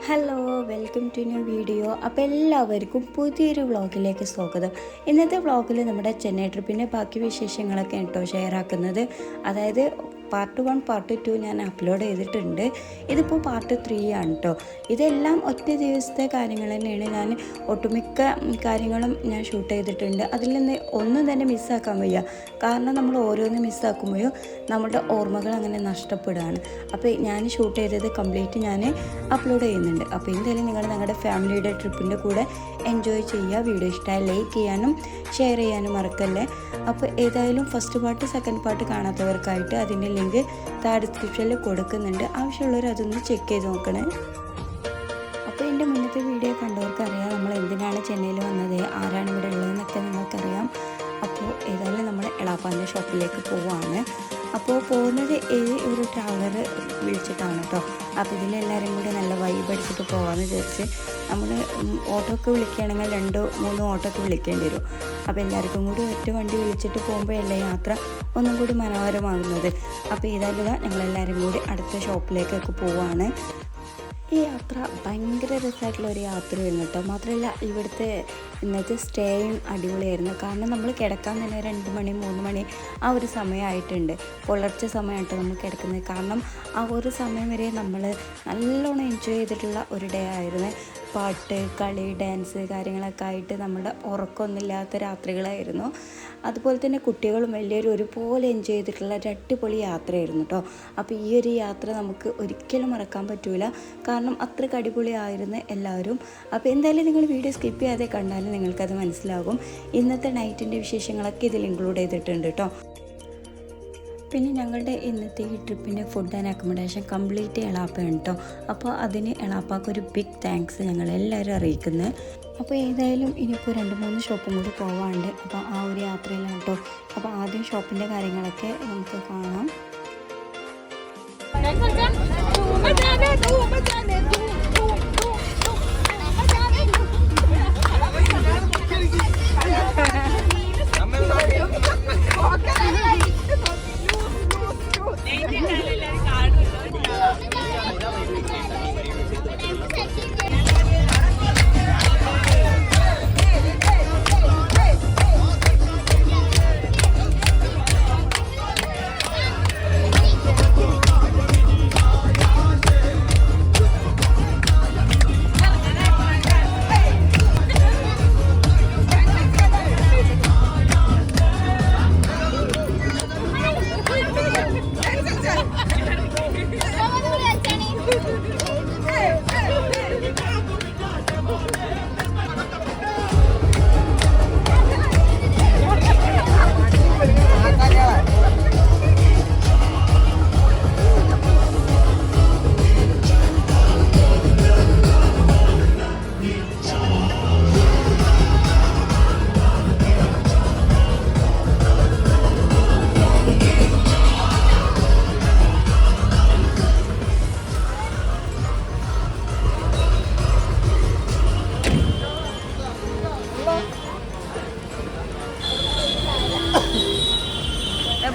Hello welcome to new video. അപ്പോൾ എല്ലാവർക്കും പുതിയൊരു വ്ളോഗിലേക്ക് സ്വാഗതം. ഇന്നത്തെ വ്ളോഗിൽ നമ്മുടെ ചെന്നൈ ട്രിപ്പിൻ്റെ ബാക്കി വിശേഷങ്ങളൊക്കെ കേട്ടോ ഷെയർ ആക്കുന്നത്. അതായത് പാർട്ട് 1 പാർട്ട് 2 ഞാൻ അപ്ലോഡ് ചെയ്തിട്ടുണ്ട്. ഇതിപ്പോൾ പാർട്ട് 3 ആണ് കേട്ടോ. ഇതെല്ലാം ഒറ്റ ദിവസത്തെ കാര്യങ്ങൾ തന്നെയാണ്. ഞാൻ ഒട്ടുമിക്ക കാര്യങ്ങളും ഞാൻ ഷൂട്ട് ചെയ്തിട്ടുണ്ട്. അതിൽ നിന്ന് ഒന്നും തന്നെ മിസ്സാക്കാൻ വയ്യ. കാരണം നമ്മൾ ഓരോന്ന് മിസ്സാക്കുമ്പോഴും നമ്മുടെ ഓർമ്മകൾ അങ്ങനെ നഷ്ടപ്പെടുകയാണ്. അപ്പോൾ ഞാൻ ഷൂട്ട് ചെയ്തത് കംപ്ലീറ്റ് ഞാൻ അപ്ലോഡ് ചെയ്യുന്നുണ്ട്. അപ്പോൾ എന്തായാലും നിങ്ങൾ നിങ്ങളുടെ ഫാമിലിയുടെ ട്രിപ്പിൻ്റെ കൂടെ എൻജോയ് ചെയ്യുക. വീഡിയോ ഇഷ്ടമായി ലൈക്ക് ചെയ്യാനും ഷെയർ ചെയ്യാനും മറക്കല്ലേ. അപ്പോൾ ഏതായാലും ഫസ്റ്റ് പാർട്ട് സെക്കൻഡ് പാർട്ട് കാണാത്തവർക്കായിട്ട് അതിൻ്റെ ലിങ്ക് താഴെ ഡിസ്ക്രിപ്ഷനിൽ കൊടുക്കുന്നുണ്ട്. ആവശ്യമുള്ളവർ അതൊന്ന് ചെക്ക് ചെയ്ത് നോക്കണേ. അപ്പോൾ എൻ്റെ മുന്നത്തെ വീഡിയോ കണ്ടവർക്കറിയാം നമ്മൾ എന്തിനാണ് ചെന്നൈയിൽ വന്നത്, ആരാണ് ഇവിടെ ഉള്ളതെന്നൊക്കെ നിങ്ങൾക്കറിയാം. അപ്പോൾ ഏതായാലും നമ്മൾ എളാപ്പാൻ്റെ ഷോപ്പിലേക്ക് പോവുകയാണ്. അപ്പോൾ പോകുന്നത് ഒരു ട്രാവലർ വിളിച്ചിട്ടാണ് കേട്ടോ. അപ്പോൾ ഇതിലെല്ലാവരും കൂടി നല്ല വൈബ് അടിച്ചിട്ട് പോകാമെന്ന് വിചാരിച്ച് നമ്മൾ ഓട്ടോ ഒക്കെ വിളിക്കുകയാണെങ്കിൽ 2-3 ഓട്ടോ ഒക്കെ വിളിക്കേണ്ടി വരും. അപ്പോൾ എല്ലാവർക്കും കൂടി ഒറ്റ വണ്ടി വിളിച്ചിട്ട് പോകുമ്പോഴല്ലേ യാത്ര ഒന്നും കൂടി മനോഹരമാകുന്നത്. അപ്പോൾ ഇതല്ല ഞങ്ങളെല്ലാവരും കൂടി അടുത്ത ഷോപ്പിലേക്കൊക്കെ പോവുകയാണ്. ഈ യാത്ര ഭയങ്കര രസമായിട്ടുള്ളൊരു യാത്രയായിരുന്നു കേട്ടോ. മാത്രമല്ല ഇവിടുത്തെ ഇന്നത്തെ സ്റ്റേയും അടിപൊളിയായിരുന്നു. കാരണം നമ്മൾ കിടക്കാൻ തന്നെ 2 മണി 3 മണി ആ ഒരു സമയമായിട്ടുണ്ട്. പുലർച്ചെ സമയമായിട്ട് നമ്മൾ കിടക്കുന്നത്. കാരണം ആ ഒരു സമയം വരെ നമ്മൾ നല്ലോണം എൻജോയ് ചെയ്തിട്ടുള്ള ഒരു ഡേ ആയിരുന്നു. പാട്ട്, കളി, ഡാൻസ് കാര്യങ്ങളൊക്കെ ആയിട്ട് നമ്മുടെ ഉറക്കമൊന്നുമില്ലാത്ത രാത്രികളായിരുന്നു. അതുപോലെ തന്നെ കുട്ടികളും വലിയൊരു ഒരുപോലെ എൻജോയ് ചെയ്തിട്ടുള്ള ഒരു അടിപൊളി യാത്രയായിരുന്നു കേട്ടോ. അപ്പോൾ ഈ ഒരു യാത്ര നമുക്ക് ഒരിക്കലും മറക്കാൻ പറ്റില്ല. കാരണം അത്രയ്ക്ക് അടിപൊളിയായിരുന്നു എല്ലാവരും. അപ്പോൾ എന്തായാലും നിങ്ങൾ വീഡിയോ സ്കിപ്പ് ചെയ്യാതെ കണ്ടാലും നിങ്ങൾക്കത് മനസ്സിലാകും. ഇന്നത്തെ നൈറ്റിൻ്റെ വിശേഷങ്ങളൊക്കെ ഇതിൽ ഇൻക്ലൂഡ് ചെയ്തിട്ടുണ്ട് കേട്ടോ. പിന്നെ ഞങ്ങളുടെ ഇന്നത്തെ ഈ ട്രിപ്പിൻ്റെ ഫുഡ് ആൻഡ് അക്കോമഡേഷൻ കംപ്ലീറ്റ് എളാപ്പയാണ് കേട്ടോ. അപ്പോൾ അതിന് എളാപ്പാക്കൊരു ബിഗ് താങ്ക്സ് ഞങ്ങളെല്ലാവരും അറിയിക്കുന്നത്. അപ്പോൾ ഏതായാലും ഇനിയിപ്പോൾ 2-3 ഷോപ്പും കൂടി പോവാണ്ട്. അപ്പോൾ ആ ഒരു യാത്രയിലാണ് കേട്ടോ. അപ്പോൾ ആദ്യം ഷോപ്പിൻ്റെ കാര്യങ്ങളൊക്കെ നമുക്ക് കാണാം.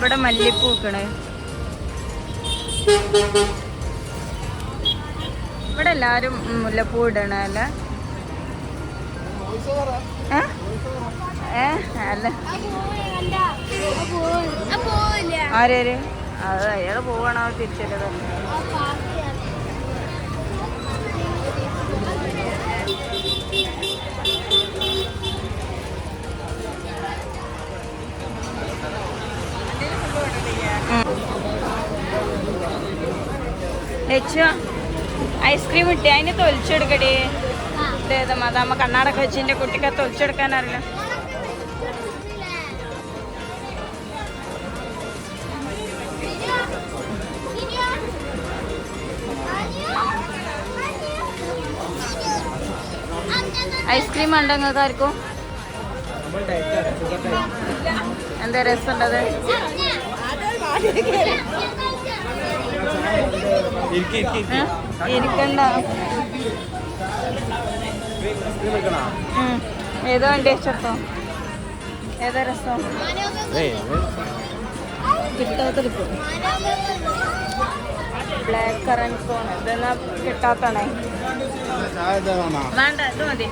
ഇവിടെ മല്ലിപ്പൂ വെക്കണേ. ഇവിടെ എല്ലാരും മുല്ലപ്പൂ ഇടണല്ലേ. അല്ല ആരേര് അത് അയാള് പോവാണോ തിരിച്ചത്. ഐസ്ക്രീം കിട്ടി, അതിന് തൊലിച്ചെടുക്കടി. അതാകുമ്പോ കണ്ണാടൊക്കെ വെച്ച് എൻ്റെ കുട്ടിക്ക് തൊലിച്ചെടുക്കാനറിയില്ല. ഐസ്ക്രീം ഉണ്ടോ നിങ്ങൾക്ക് ആർക്കും? എന്താ രസമുണ്ടത്? ഇരിക്കണ്ട. ഏതോ എൻ്റെ ഇഷ്ടത്തോ ഏതാ രസം? കിട്ടാത്ത കിട്ടും. ബ്ലാക്ക് കറന്റ് സോൺ ഇതെന്നാ കിട്ടാത്തണേ. വേണ്ട ഇത് മതി.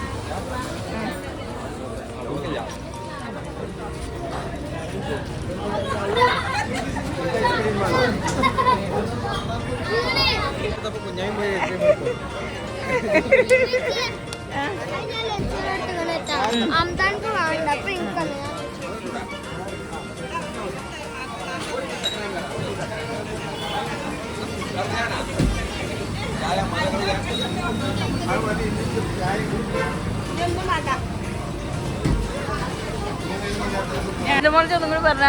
ഇതുപോലെ ഒന്നും കൂടി പറഞ്ഞ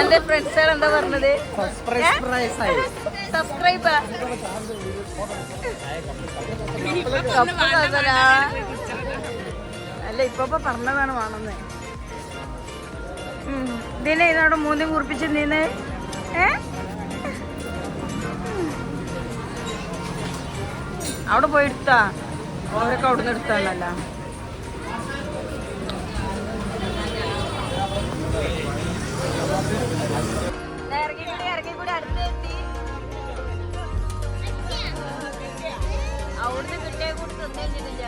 എന്റെ ഫ്രണ്ട്സുകൾ എന്താ പറഞ്ഞത്? സബ്സ്ക്രൈബ് അല്ല ഇപ്പൊ പറഞ്ഞതാണ് വേണമെന്ന്. ഇതിനെ ഇതവിടെ മൂന്നി കുറിപ്പിച്ചിരുന്നീന്ന്. അവിടെ പോയി എടുത്താ അവരൊക്കെ അവിടെ നിന്ന് എടുത്താണല്ല. ഇറങ്ങിക്കൂടി അടുത്തെത്തി. അവിടുന്ന് കിട്ടിയ കൂടി തന്നില്ല.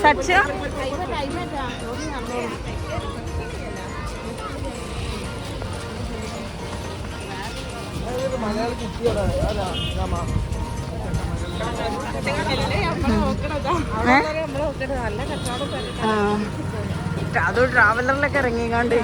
സച്ച അത് ട്രാവലറിലൊക്കെ ഇറങ്ങിക്കാണ്ട്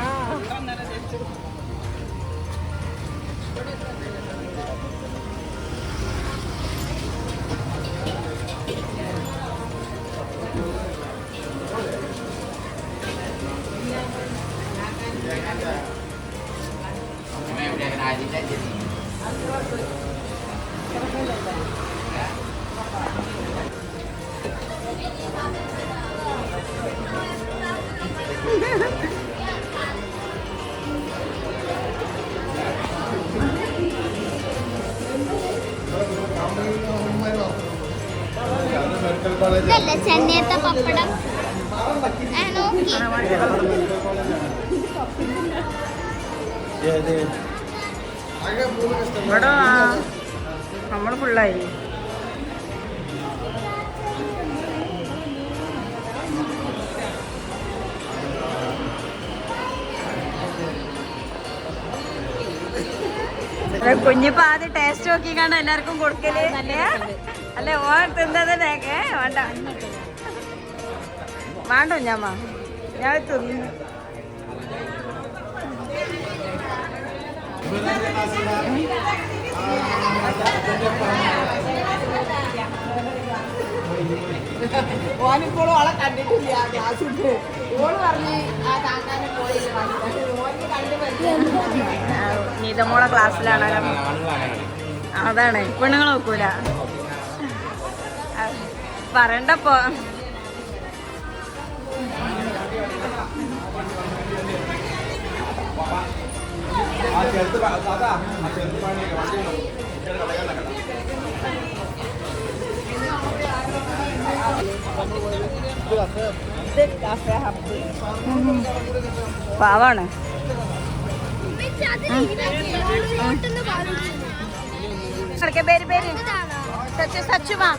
ചെന്നൈത്തെ പപ്പടം നോക്കി ഇവിടെ നമ്മള് ഫുള്ളായി. കുഞ്ഞിപ്പോ ആദ്യം ടേസ്റ്റ് നോക്കിക്കാണ്ട് എല്ലാവർക്കും കൊടുക്കല് അല്ലേ? ഓൻ തിന്നതന്നെയൊക്കെ വേണ്ട വേണ്ട ഞാമ്മ ഞാൻ തിന്നു. ഓനിപ്പോഴും അവളെ കണ്ടിട്ടില്ല. ക്ലാസ്സിട്ട് ഓള് പറഞ്ഞ് ആ താത്താനെ പോയില്ല. നീതമോളെ ക്ലാസ്സിലാണല്ലോ. അതാണ് പെണ്ണുങ്ങൾ നോക്കൂല പറയണ്ടപ്പോ. പാവാണ്. പേര് പേര് സച്ചുമാ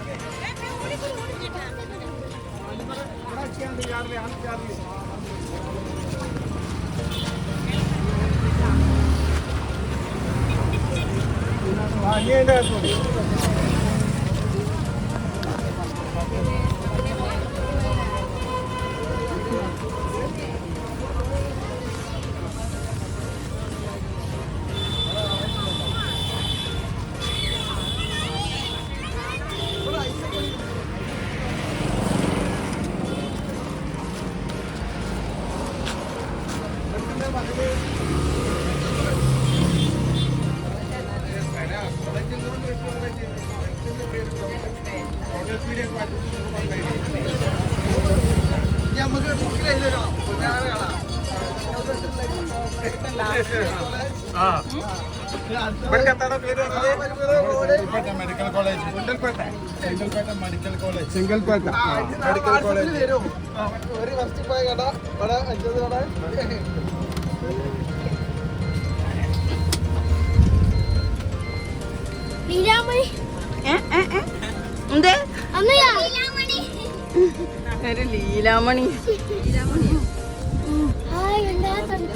medical college medical college Chengalpattu medical college ഒരു ഫസ്റ്റ് പോയ കട കട അഞ്ചത് കട ലീലാമണി എന്തേ അമ്മയാ ലീലാമണി ഒരു ലീലാമണി ഹായ് എന്താ തന്റെ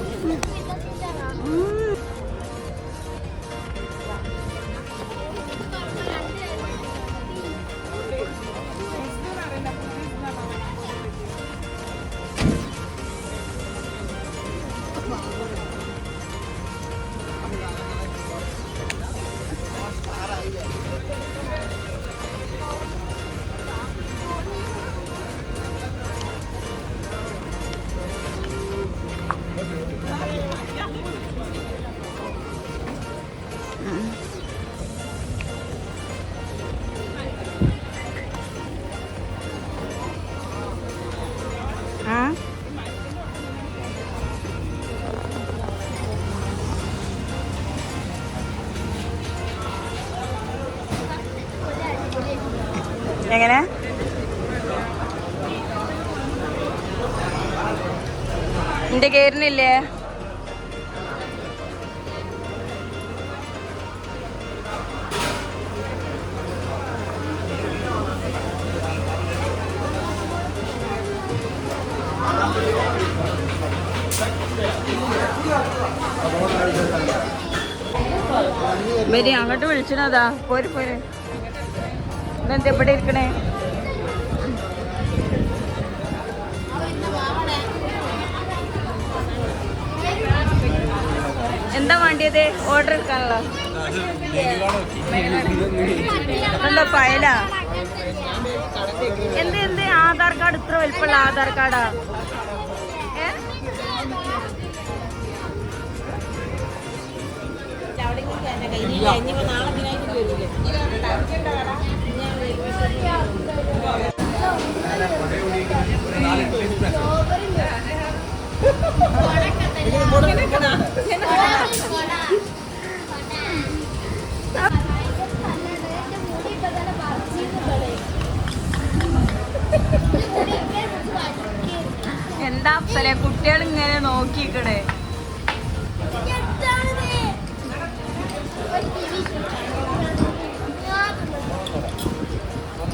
എങ്ങനെ എന്റെ കേറിനില്ലേ വരി അങ്ങോട്ട് വിളിച്ചതാ പോര് പോര് ഇതെന്താ എവിടെ ഇരിക്കണേ എന്താ വേണ്ടിയത് ഓർഡർ എടുക്കാനുള്ള എന്താ ഫയലാ എന്ത് എന്ത് ആധാർ കാർഡ് ഇത്ര വലിപ്പമുള്ള ആധാർ കാർഡാ എന്താ അപ്പലെ കുട്ടികൾ ഇങ്ങനെ നോക്കിക്കണേ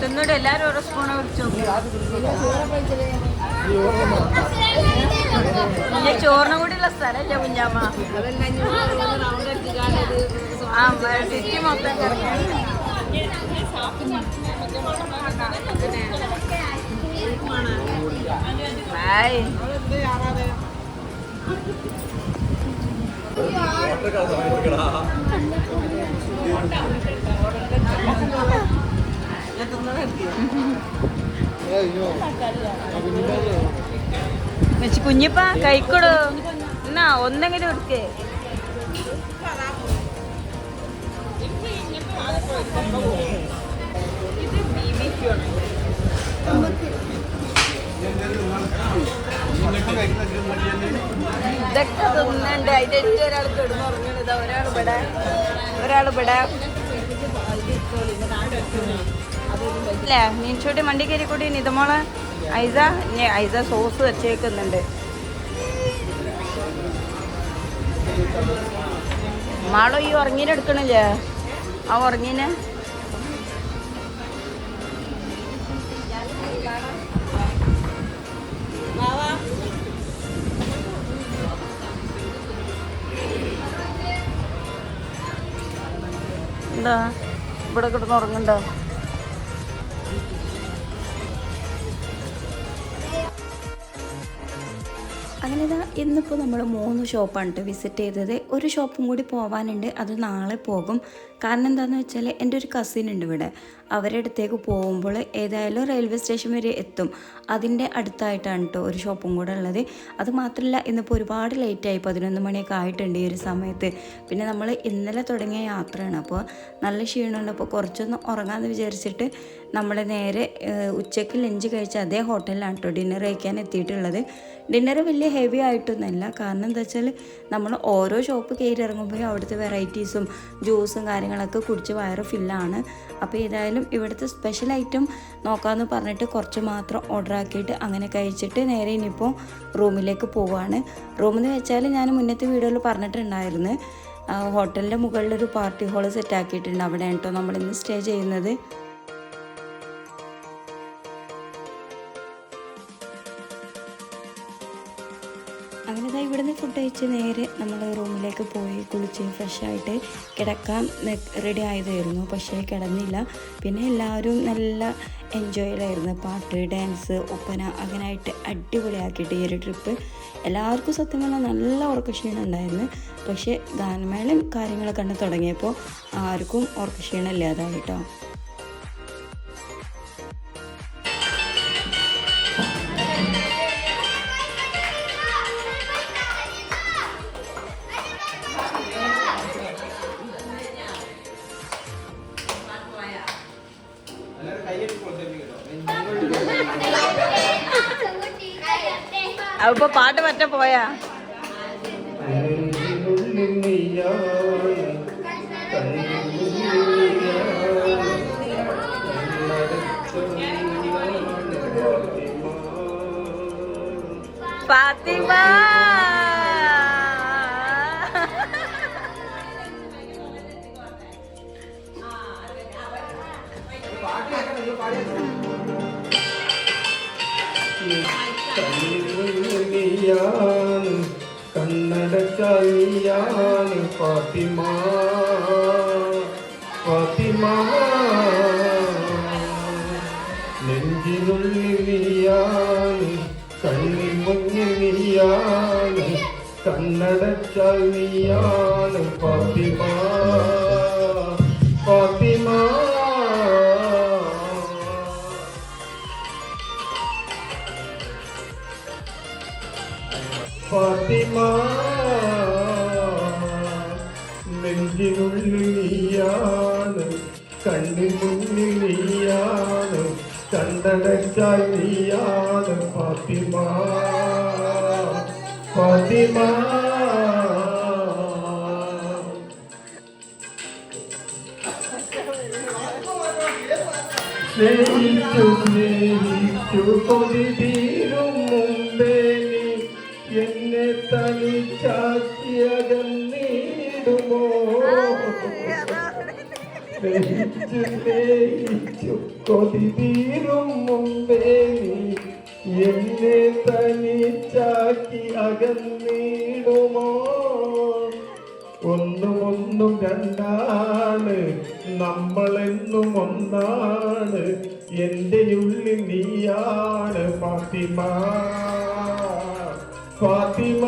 തിന്നോട് എല്ലാരും ഓരോ സ്പൂണ് കുടിച്ചു ചോറിനും കൂടിയുള്ള സ്ഥലല്ലേ കുഞ്ഞാമ്മ ആ സിറ്റി മൊത്തം ഹായ് കുഞ്ഞിപ്പ കഴിക്കടോ എന്നാ ഒന്നെങ്കിലും എടുക്കേ ഇതൊക്കെ തിന്നുണ്ട് അതിന്റെ അടുത്ത് ഒരാൾ കിടന്നുറങ്ങണത് ഒരാൾ ഇവിടെ അല്ലേ മീൻചൂട്ടി മണ്ടി കയറി കൂടി നിതമോളെ ഐസ സോസ് വെച്ചേക്കുന്നുണ്ട് മാളോ ഈ ഉറങ്ങീനെ എടുക്കണില്ലേ ആ ഉറങ്ങീനെ എന്താ ഇവിടെ കിടന്ന് ഉറങ്ങണ്ടോ അങ്ങനെ ഇന്നിപ്പോൾ നമ്മൾ 3 ഷോപ്പാണ് കേട്ടോ വിസിറ്റ് ചെയ്തത്. ഒരു ഷോപ്പും കൂടി പോകാനുണ്ട്, അത് നാളെ പോകും. കാരണം എന്താണെന്ന് വെച്ചാൽ എൻ്റെ ഒരു കസിൻ ഉണ്ട് ഇവിടെ, അവരുടെ അടുത്തേക്ക് പോകുമ്പോൾ ഏതായാലും റെയിൽവേ സ്റ്റേഷൻ വരെ എത്തും. അതിൻ്റെ അടുത്തായിട്ടാണ് കേട്ടോ ഒരു ഷോപ്പും കൂടെ ഉള്ളത്. അത് മാത്രമല്ല ഇന്നിപ്പോൾ ഒരുപാട് ലേറ്റായി, 11 മണിയൊക്കെ ആയിട്ടുണ്ട് ഈ ഒരു സമയത്ത്. പിന്നെ നമ്മൾ ഇന്നലെ തുടങ്ങിയ യാത്രയാണ്, അപ്പോൾ നല്ല ക്ഷീണമുണ്ട്. അപ്പോൾ കുറച്ചൊന്ന് ഉറങ്ങാമെന്ന് വിചാരിച്ചിട്ട് നമ്മൾ നേരെ ഉച്ചയ്ക്ക് ലഞ്ച് കഴിച്ച അതേ ഹോട്ടലിലാണ് കേട്ടോ ഡിന്നർ കഴിക്കാൻ എത്തിയിട്ടുള്ളത്. ഡിന്നർ വലിയ ഹെവി ആയിട്ടൊന്നുമല്ല, കാരണം എന്താ വെച്ചാൽ നമ്മൾ ഓരോ ഷോപ്പ് കയറി ഇറങ്ങുമ്പോഴും അവിടുത്തെ വെറൈറ്റീസും ജ്യൂസും കാര്യങ്ങളൊക്കെ കുടിച്ച് വയറ് ഫില്ലാണ്. അപ്പോൾ ഏതായാലും ഇവിടുത്തെ സ്പെഷ്യൽ ഐറ്റം നോക്കാമെന്ന് പറഞ്ഞിട്ട് കുറച്ച് മാത്രം ഓർഡർ ആക്കിയിട്ട് അങ്ങനെ കഴിച്ചിട്ട് നേരെ ഇനിയിപ്പോൾ റൂമിലേക്ക് പോവുകയാണ്. റൂമെന്ന് വെച്ചാൽ ഞാൻ മുന്നത്തെ വീഡിയോയിൽ പറഞ്ഞിട്ടുണ്ടായിരുന്നു, ഹോട്ടലിൻ്റെ മുകളിലൊരു പാർട്ടി ഹാൾ സെറ്റ് ആക്കിയിട്ടുണ്ട്. അവിടെയാണ് കേട്ടോ നമ്മളിന്ന് സ്റ്റേ ചെയ്യുന്നത്. അങ്ങനെ ഇവിടുന്ന് ഫുഡ് കഴിച്ച് നേരെ നമ്മൾ റൂമിലേക്ക് പോയി കുളിച്ച് ഫ്രഷായിട്ട് കിടക്കാൻ റെഡി ആയതായിരുന്നു. പക്ഷേ കിടന്നില്ല. പിന്നെ എല്ലാവരും നല്ല എൻജോയിലായിരുന്നു. പാട്ട്, ഡാൻസ്, ഒപ്പന അങ്ങനെയായിട്ട് അടിപൊളിയാക്കിയിട്ട് ഈ ഒരു ട്രിപ്പ് എല്ലാവർക്കും സത്യം പറഞ്ഞാൽ നല്ല ഉറക്കക്ഷീണം ഉണ്ടായിരുന്നു. പക്ഷേ ഗാനമേളയും കാര്യങ്ങളൊക്കെ കണ്ട് തുടങ്ങിയപ്പോൾ ആർക്കും ഉറക്കക്ഷീണം ഇല്ലാതായി കേട്ടോ. അപ്പൊ പാട്ട് പറ്റ പോയാ ഫാത്തിമ കണ്ണടച്ചാൽ നീയാണ് ഫാത്തിമ ഫാത്തിമ, നെഞ്ചിനുള്ളിൽ നീയാണ് കണ്ണിൻ മുന്നിൽ നീയാണ്, കണ്ണടച്ചാൽ നീയാണ് ഫാത്തിമ ഫാത്തിമ. ഫാത്തിമ നെഞ്ചിനുള്ളിൽ നീയാണ് കണ്ണിൻ മുന്നിൽ നീയാണ്, കണ്ണടച്ചാൽ നീയാണ് ഫാത്തിമ ഫാത്തിമ. സ്നേഹിച്ചു സ്നേഹിച്ചു കൊതി തീരും മുമ്പേ എന്നെ തനിച്ചാക്കി അകന്നിടുമോ, സ്നേഹിച്ചു സ്നേഹിച്ചു കൊതി തീരും മുമ്പേ എന്നെ തനിച്ചാക്കി അകന്നിടുമോ. ഒന്നും രണ്ടാണ് നമ്മളെന്നും ഒന്നാണ്, എൻ്റെ ഉള്ളിൽ നീയാണ് ഫാത്തിമ ഫാത്തിമ.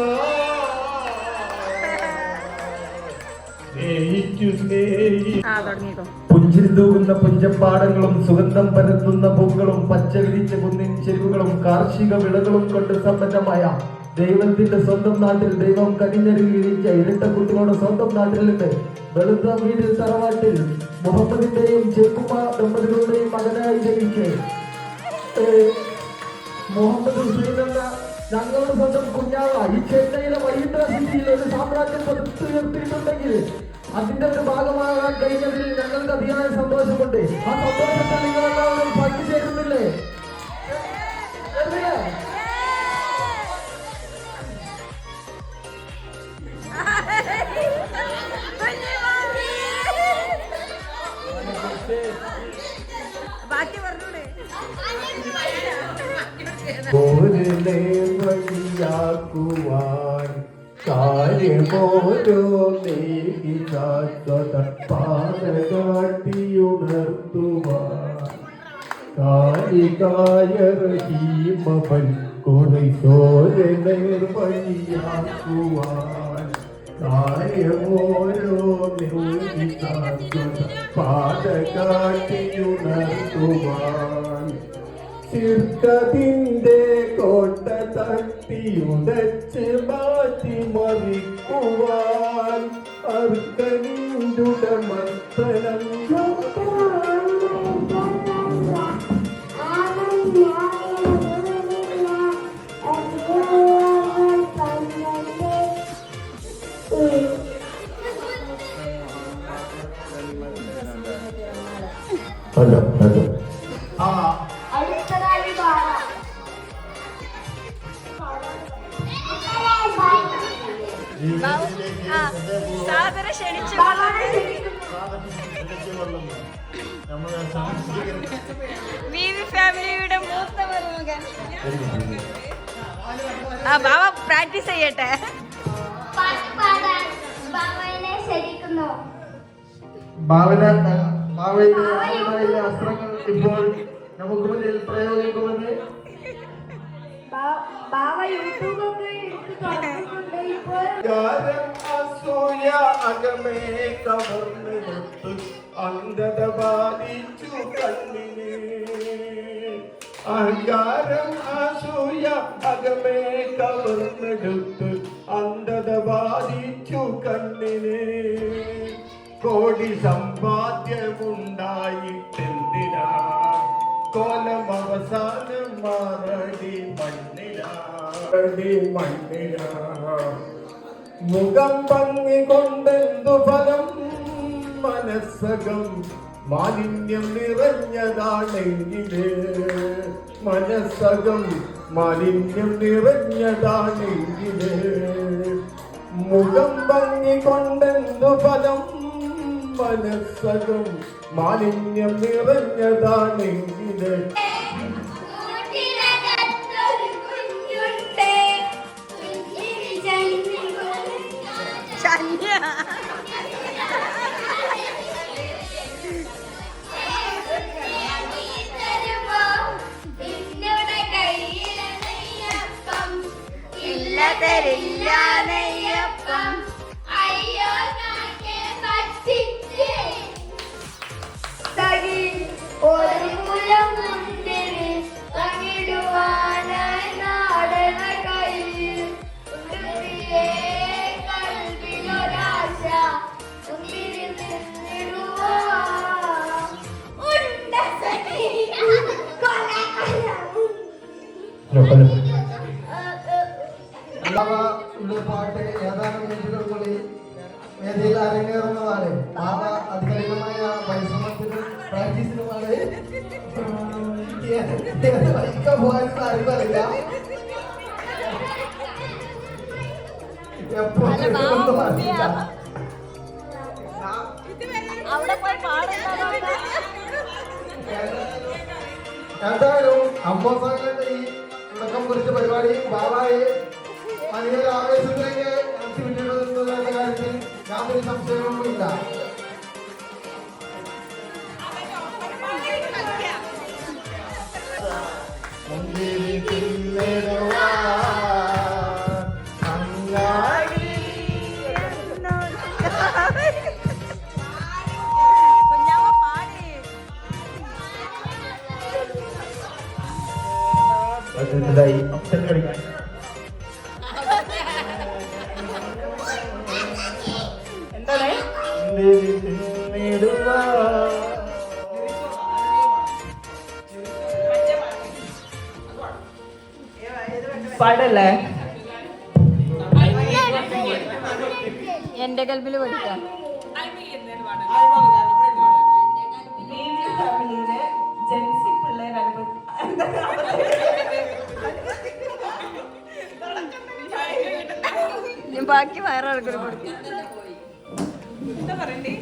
പുഞ്ചിരി തൂകുന്ന പുഞ്ചപ്പാടങ്ങളും സുഗന്ധം പരത്തുന്ന പൂക്കളും പച്ച വിരിച്ച കുന്നിൻ ചെരുവുകളും കാർഷിക വിളകളും കൊണ്ട് സമ്പന്നമായ ദൈവത്തിന്റെ സ്വന്തം നാട്ടിൽ ദൈവം കനിഞ്ഞരുവിരിച്ച ഇരട്ടക്കുട്ടികളുടെ സ്വന്തം നാട്ടിലുണ്ട്. വെളുത്ത വീട്ടിൽ തറവാട്ടിൽ മുഹമ്മദിന്റെയും ചെക്കുമ ദമ്പതികളുടെയും മകനായി ജനിച്ച് മുഹമ്മദ് ഹുസൈൻ എന്ന ഞങ്ങളുടെ സ്വന്തം കുഞ്ഞാവ ഈ ചെന്നൈയിലെ വൈകിട്ട് സിറ്റിയിൽ ഒരു സാമ്രാജ്യം പടുത്തുയർത്തിയിട്ടുണ്ടെങ്കിൽ അതിന്റെ ഒരു ഭാഗമാകാൻ കഴിഞ്ഞതിൽ ഞങ്ങൾക്ക് അതിയായ സന്തോഷമുണ്ട്. ആ സന്തോഷത്തിൽ നിങ്ങളെല്ലാവരും പങ്കുചേരുന്നില്ലേ? ബാക്കി പറഞ്ഞൂടെ വഴിയാക്കുവാൻ കാര്യമോരോ പാതകാട്ടിയുണർത്തുവാൻ കാലികായറഹീമവൻ കുറൈസോരെ നേർവഴിയാക്കുവാൻ കാര്യമോരോ പാതകാട്ടിയുണർത്തുവാൻ ചിർക്കതിന്റെ കോട്ട തട്ടിയുടച്ച് മാറ്റി മറിക്കുവാൻ അർക്കനിന്തുടമത്തനം ഹലോ ഹലോ അടുത്തതായി ബാവ. സാദര ക്ഷണിച്ചു ഫാമിലിയുടെ മൂത്ത മരുമകൻ. ബാബ പ്രാക്ടീസ് ചെയ്യട്ടെ. പാട്ട് പാടാൻ ബാവനെ ക്ഷണിക്കുന്നു. ഭാവനയിലെ അസ്ത്രങ്ങൾ ഇപ്പോൾ നമുക്ക് മുന്നിൽ പ്രയോഗിക്കുന്നത് ബാവ യൂട്യൂബൊക്കെ എടുത്ത് തുറന്നിട്ടുണ്ട് ഇപ്പോൾ. അസൂയ അകമേ കവർന്നെടുത്ത് അന്ധത ബാധിച്ചു കണ്ണിന്. അഹങ്കാരം അസൂയ അകമേ കവർന്നെടുത്ത് അന്ധത ബാധിച്ചു കണ്ണിന്. കോടി സമ്പാദ്യമുണ്ടായിട്ടെന്തിനാ കോലം അവസാനം മാറടി മണ്ണിലാ മണ്ണിലാ. മുഖം ഭംഗി കൊണ്ടെന്തു ഫലം മനസ്സകം മാലിന്യം നിറഞ്ഞതാണെങ്കില്. മനസ്സകം മാലിന്യം നിറഞ്ഞതാണെങ്കില്. മുഖം ഭംഗി കൊണ്ടെന്തു ഫലം മനസ്സകം മാലിന്യം നിറഞ്ഞതാണെങ്കില്. കൂട്ടിനകത്തൊരു കുഞ്ഞുണ്ട്. കുഞ്ഞിന് ചന്യ തരുമോ നിന്നുടെ കയ്യിലെ നെയ്യപ്പം? ഇല്ല തരില്ല നെയ്യപ്പം. അയ്യോ നാക്കെ പറ്റിച്ച്. തകി ഒരു മുലം മുന്തിരി തകിടുവാനായി നാടന കയ്യിൽ. ഉടുപ്പിയേ കൽവിലൊരാശ മുന്തിരി തിന്നിടുവാൻ. ഉണ്ട സഖി പാട്ട് ഏതാനും മിനിറ്റുകൾക്കുള്ളിൽ വേദിയിൽ അരങ്ങേറുന്നതാണ്. ബാബ അധികാരികമായ പരിശ്രമത്തിനും പ്രാക്ടീസിനുമാണ് വഹിക്കാൻ പോകാനും അറിവില്ല. എപ്പോഴും അറിയില്ല. എന്തായാലും അമ്മോസാങ്ങളുടെ ഈ തുടക്കം കുറിച്ച പരിപാടി ബാബായെ വലിയൊരു ആവേശത്തിലേക്ക് എത്തിവിട്ടിട്ടുള്ള കാര്യത്തിൽ യാതൊരു സംശയവുമില്ല. അപ്സൻ കളിക്കാൻ പാടല്ലേ എന്റെ കൽബിൽ പഠിക്കാം. ജെൻസി പിള്ളേരാണ് ബാക്കി വേറെ ആൾക്കാർ കൊടുക്കും. എന്താ പറയണ്ടേ?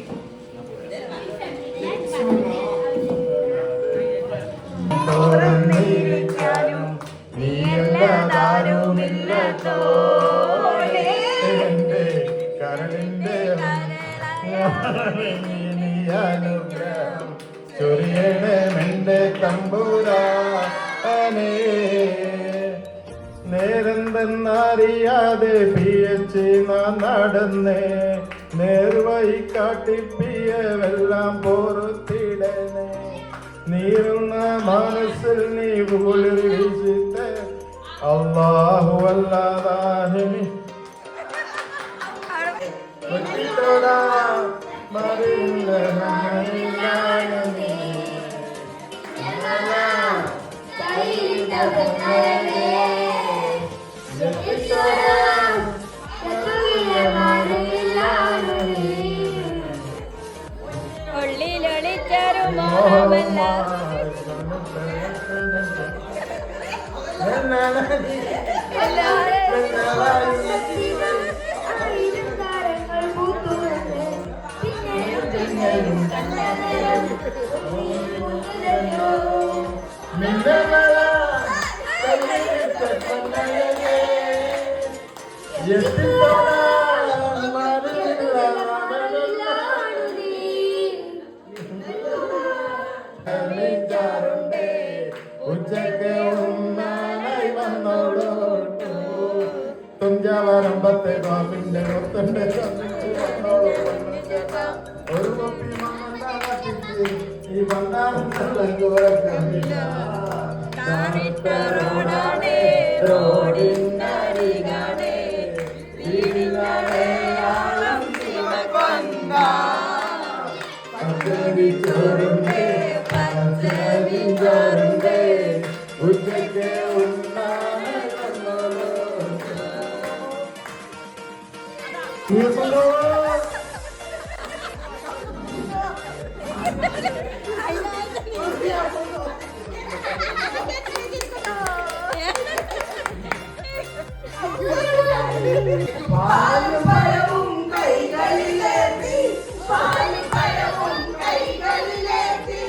ചൊരിയണമെന്റെ തമ്പുരാനേ. നേരെന്തെന്നറിയാതെ പിയച്ച് നാം നടന്നേ. നേർവഴി കാട്ടിപ്പിയവെല്ലാം പൊറുത്തിടനേ. നീറുന്ന മനസ്സിൽ നീ കുളിർ വീശിട്ട് അല്ലാഹു അല്ലാതാഹിനി മറില്ല ഉള്ളിലൊളിച്ചൊരു ആയിരം താരങ്ങൾ പൂത്തുവന്ന് പിന്നെയും ഉച്ചക്ക് ഉണ്ണാനായി വന്നോളോട്ടു തുഞ്ചാവരമ്പത്തെ ബാബിന്റെ ഒത്തണ്ട് ഒരു കുപ്പി മണ്ണാട്ടിക്ക് ഈ ബണ്ടാറും റോഡിനരികാണേ ചോറുണ്ടേ പച്ചരിഞ്ചോറുണ്ടേ ഉച്ചക്ക് പാലും പഴവും കൈകളിലേറ്റി പാലും പഴവും കൈകളിലേറ്റി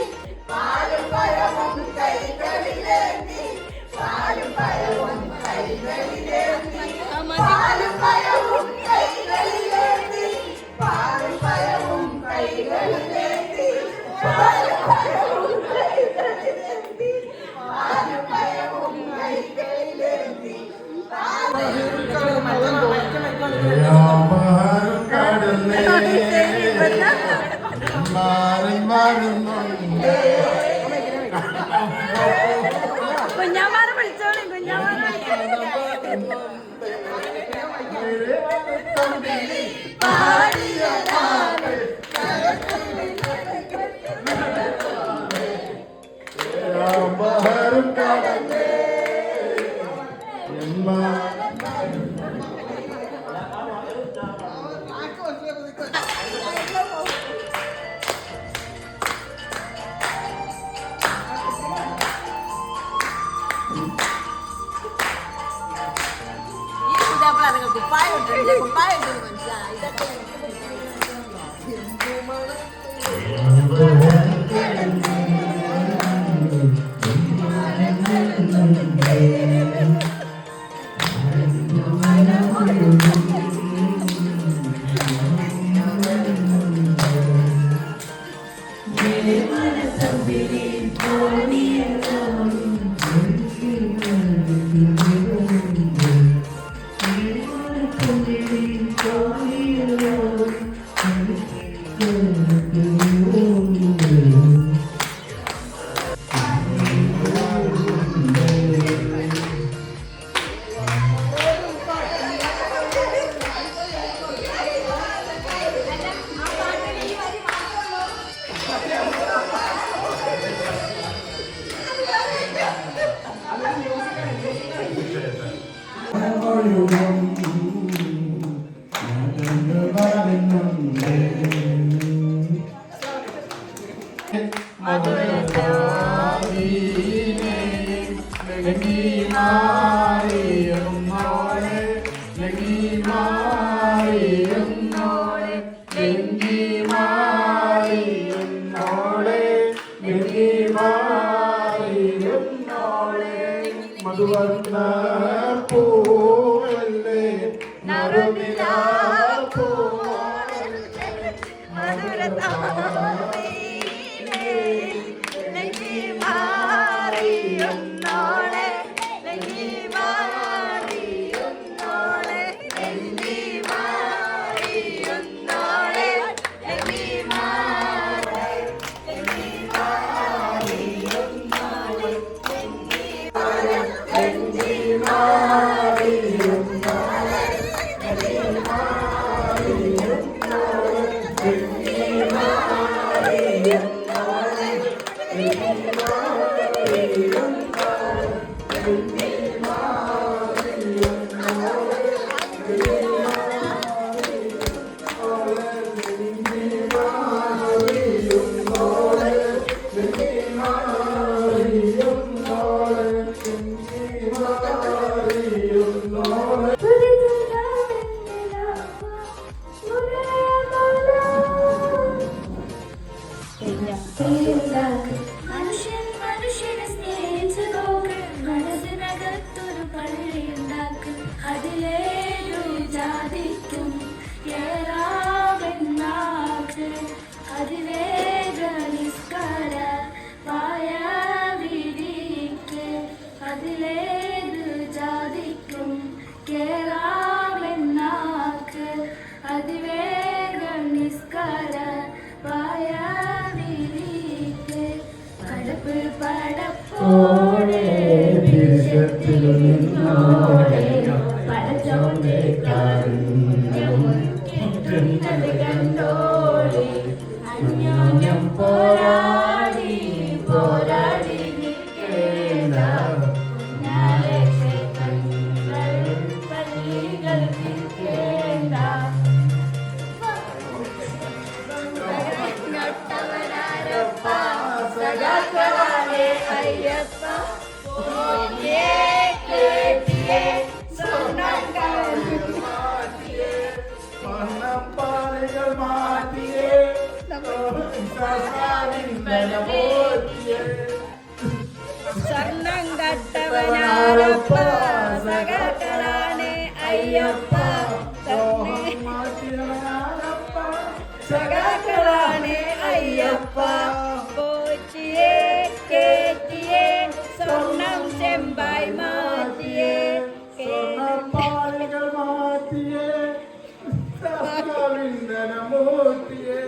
പാലും പഴവും കൈകളിലേറ്റി പാലും പഴവും കൈകളിലേറ്റി പാലും പഴവും കൈകളിലേറ്റി പാലും പഴവും കൈകളിലേറ്റി പാലും പഴവും കൈകളിലേറ്റി പാലും പഴവും കൈകളിലേറ്റി കുഞ്ഞാമാരെ വിളിച്ചോളി കുഞ്ഞാമാരെ മധുവർണ്ണ പൂവല്ലേ നറുനിലാ Lengi സ്വർഗത്തിൽ നിന്നോടെയോ പടച്ചോന്റെ കാരുണ്യം മുറ്റുന്നത് കണ്ടോളി അന്യോന്യം പോരാടി പോരാടി നിൽക്കേണ്ട പുന്നാലെ ക്ഷേത്രങ്ങൾ പള്ളികൾ നിൽക്കേണ്ട സഖാക്കളാണേ അയ്യപ്പ ഓടിയേ കേട്ടിയേ സ്വർണ്ണം മാറ്റിയേ മണ്ണപ്പാറകൾ മാറ്റിയേ സ്വർണം കട്ടവനാരപ്പ സഖാക്കളാണ് അയ്യപ്പ സഖാക്കളാണ് അയ്യപ്പ പോറ്റിയേ കേറ്റിയേ സ്വർണം ചെമ്പായി മാറ്റിയേ പാറകൾ മാറ്റിയേ മൂർത്തിയേ.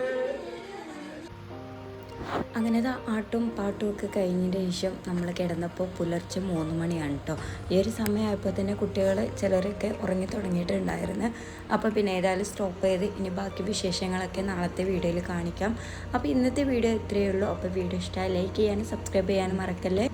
അങ്ങനെ ആട്ടും പാട്ടും ഒക്കെ കഴിഞ്ഞതിന് ശേഷം നമ്മൾ കിടന്നപ്പോൾ പുലർച്ചെ 3 മണിയാണ് കേട്ടോ. ഈ ഒരു സമയമായപ്പോൾ തന്നെ കുട്ടികൾ ചിലരൊക്കെ ഉറങ്ങി തുടങ്ങിയിട്ടുണ്ടായിരുന്നു. അപ്പോൾ പിന്നെ ഏതായാലും സ്റ്റോപ്പ് ചെയ്ത് ഇനി ബാക്കി വിശേഷങ്ങളൊക്കെ നാളത്തെ വീഡിയോയിൽ കാണിക്കാം. അപ്പോൾ ഇന്നത്തെ വീഡിയോ ഇത്രയേ ഉള്ളൂ. അപ്പോൾ വീഡിയോ ഇഷ്ടമായി ലൈക്ക് ചെയ്യാനും സബ്സ്ക്രൈബ് ചെയ്യാനും മറക്കല്ലേ.